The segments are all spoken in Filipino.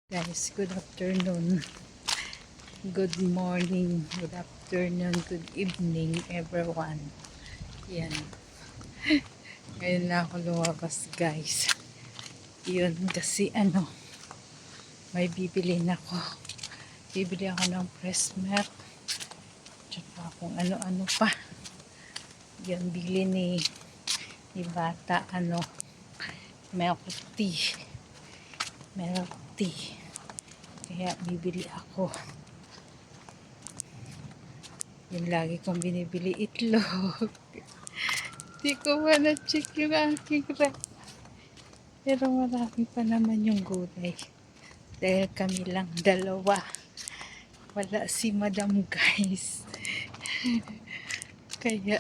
Guys, good afternoon, good morning, good afternoon, good evening everyone. Yan, ngayon na ako lumabas guys. Yun kasi may bibili na ako. Bibili ako ng fresh milk, tsaka kung ano-ano pa. Yan, bili ni bata, milk tea. Milk tea. Kaya bibili ako. Yung lagi kong binibili itlog. Di ko ba na-check yung aking rep. Pero marami pa naman yung gulay. Dahil kami lang dalawa. Wala si madam guys. Kaya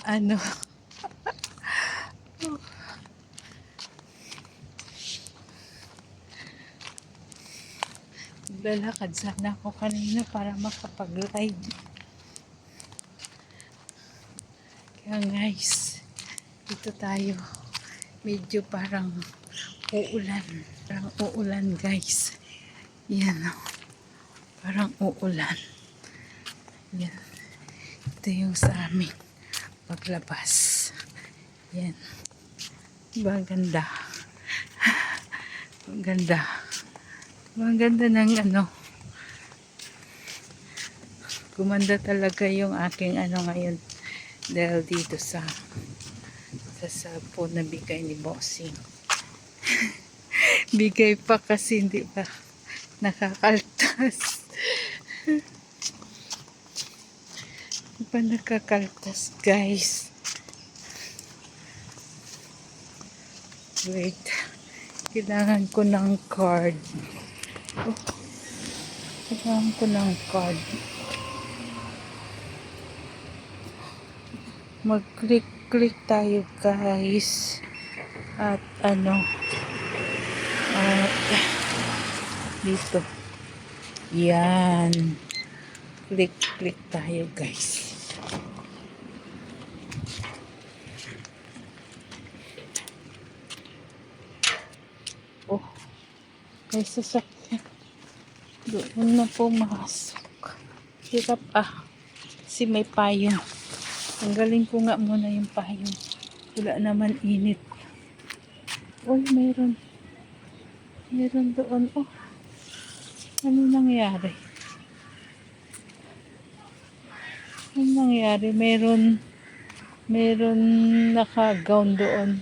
lalakad sana ako kanina para makapag-live. Kaya guys, dito tayo. Medyo parang uulan. Parang uulan guys. Yan o. Parang uulan. Yan. Ito yung sa amin paglabas. Yan. Diba ang ganda? Ang ganda. Ang ganda ng gumanda talaga yung aking ngayon dahil dito sa cellphone na bigay ni Bossing. Bigay pa kasi hindi pa nakakaltas. Hindi pa nakakaltas guys. Wait, kailangan ko ng card. Kailangan ko ng card. Mag-click tayo guys. At dito. Yan. Click tayo guys. Oh. May sasakyan. Doon na pumasok. Hirap kasi may payong. Tanggalin ko nga muna yung payong. Wala naman init. Uy, meron doon. Oh, ano nangyari? Meron naka-gown doon.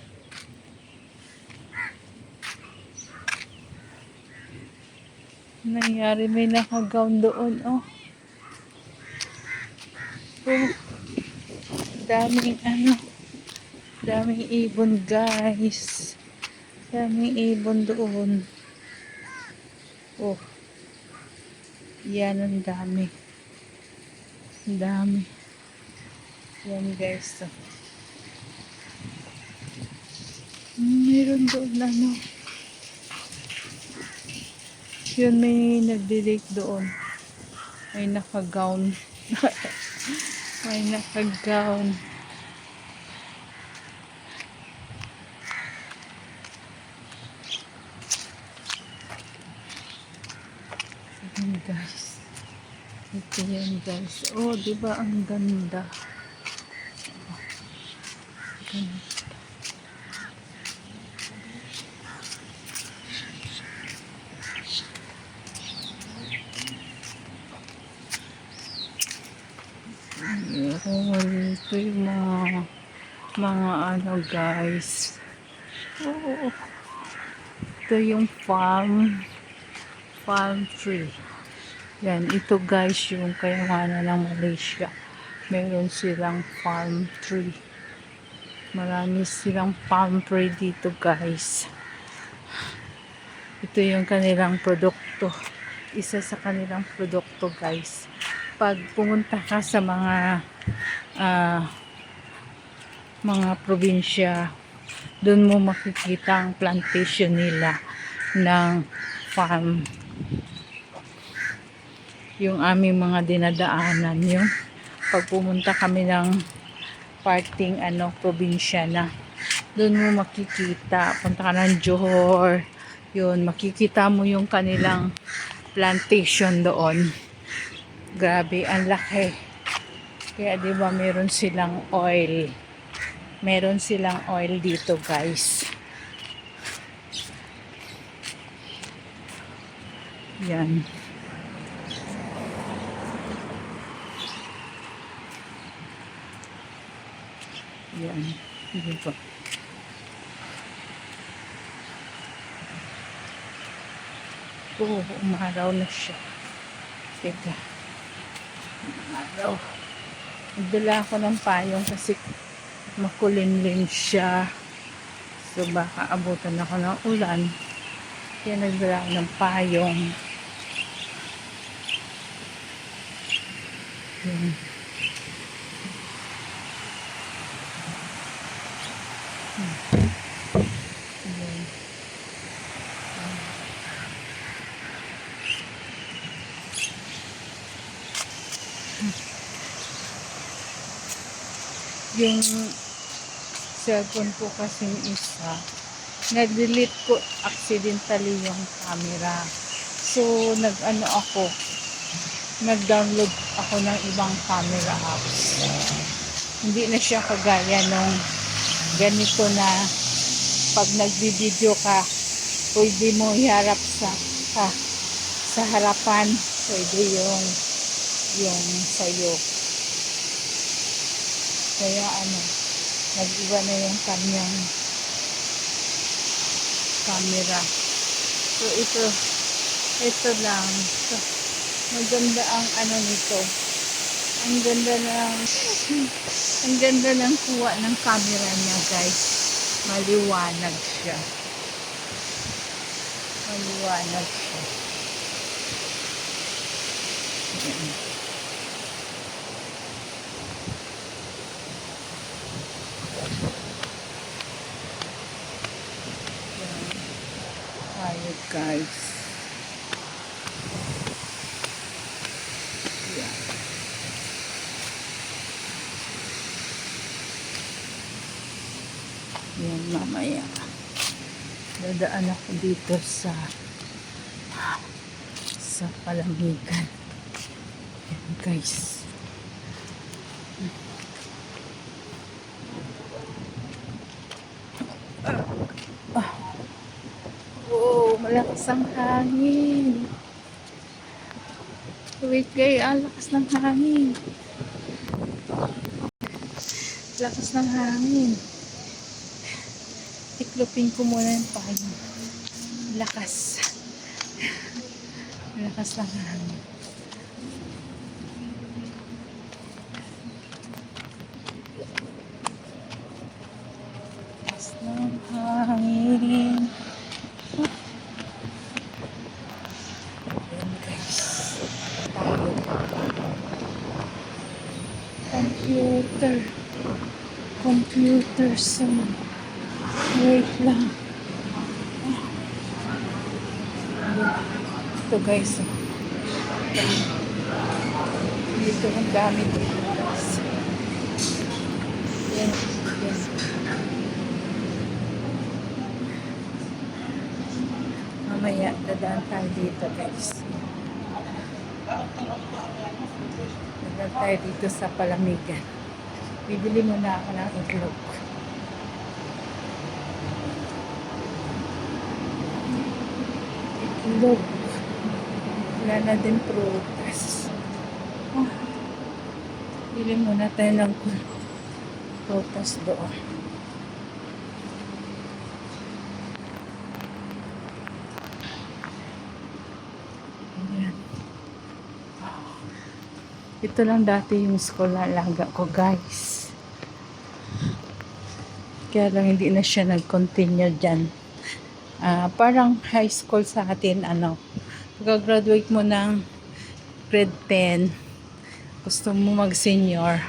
Nangyari, may naka-gown doon. Oh, daming ibon guys. Daming ibon doon. Oh, yan, ang dami. Yan guys. So, meron doon yun, may nagdi-date doon. May naka-gown. May naka-gown. Ayan guys. Ito yan guys. Oh, diba ang ganda? Ganda. Ito yung mga guys. Oh, ito yung farm tree. Yan, ito guys yung kayamanan ng Malaysia. Meron silang farm tree. Marami silang farm tree dito guys. Ito yung kanilang produkto. Isa sa kanilang produkto guys. Pag pumunta ka sa mga probinsya, doon mo makikita ang plantation nila ng farm. Yung aming mga dinadaanan yun. Pag pumunta kami ng parting probinsya na, doon mo makikita. Punta ka ng Johor, yun, makikita mo yung kanilang plantation doon. Grabe, ang laki. Kaya di ba meron silang oil. Meron silang oil dito, guys. Yan. Yan. Di ba? Umaraw na siya. Teka. Umaraw. Nagdala ako ng payong kasi makulimlim siya. So baka abutan ako ng ulan. Kaya nagdala ako ng payong. Yan. Yan. Yung cellphone ko kasing isa, na-delete ko accidentally yung camera. So, nag-download ako ng ibang camera apps. Hindi na siya kagaya nung ganito na pag nagbi-video ka, pwede mo iharap sa harapan, pwede yung sa'yo. Kaya nag-iba na yung kanyang camera. So ito lang. So, maganda ang nito. Ang ganda ng kuha ng camera niya, guys. Maliwanag siya. Maliwanag siya. Ayun, guys. Yan. Yan, mamaya. Dadaan ako dito sa palamigan. Yan, guys. Oh, malakas ang hangin. Wait, guys, lakas ng hangin. Lakas ng hangin. Tiklopin ko muna yung payo. Lakas. Lakas ng hangin. Lakas ng hangin. Ayan, guys. Tayo. Computer soon. Wait lang. Ito, guys. Dito ang gamit dito, guys. Yan. Mamaya, dadaan tayo dito, guys. Dadaan tayo dito sa palamigan. Bibili muna ako ng itlog. Itlog. Wala na din prutas. Bili muna tayo ng prutas doon. Ayan. Ito lang dati yung school na alaga ko, guys. Kaya lang hindi na siya nag-continue dyan. Parang high school sa atin, pag-graduate mo ng grade 10, gusto mo mag-senior,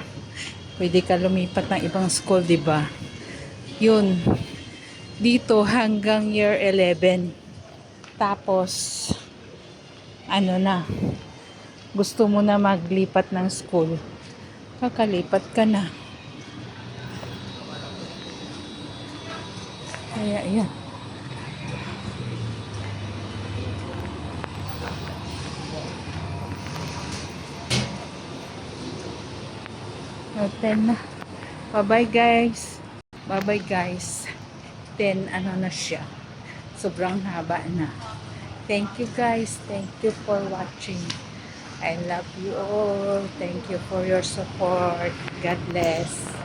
pwede ka lumipat ng ibang school, diba? Yun. Dito hanggang year 11. Tapos, gusto mo na maglipat ng school, kakalipat ka na. Kaya yan. O, 10 na. Bye-bye guys. Bye-bye guys. 10 ano na siya. Sobrang haba na. Thank you guys. Thank you for watching. I love you all. Thank you for your support. God bless.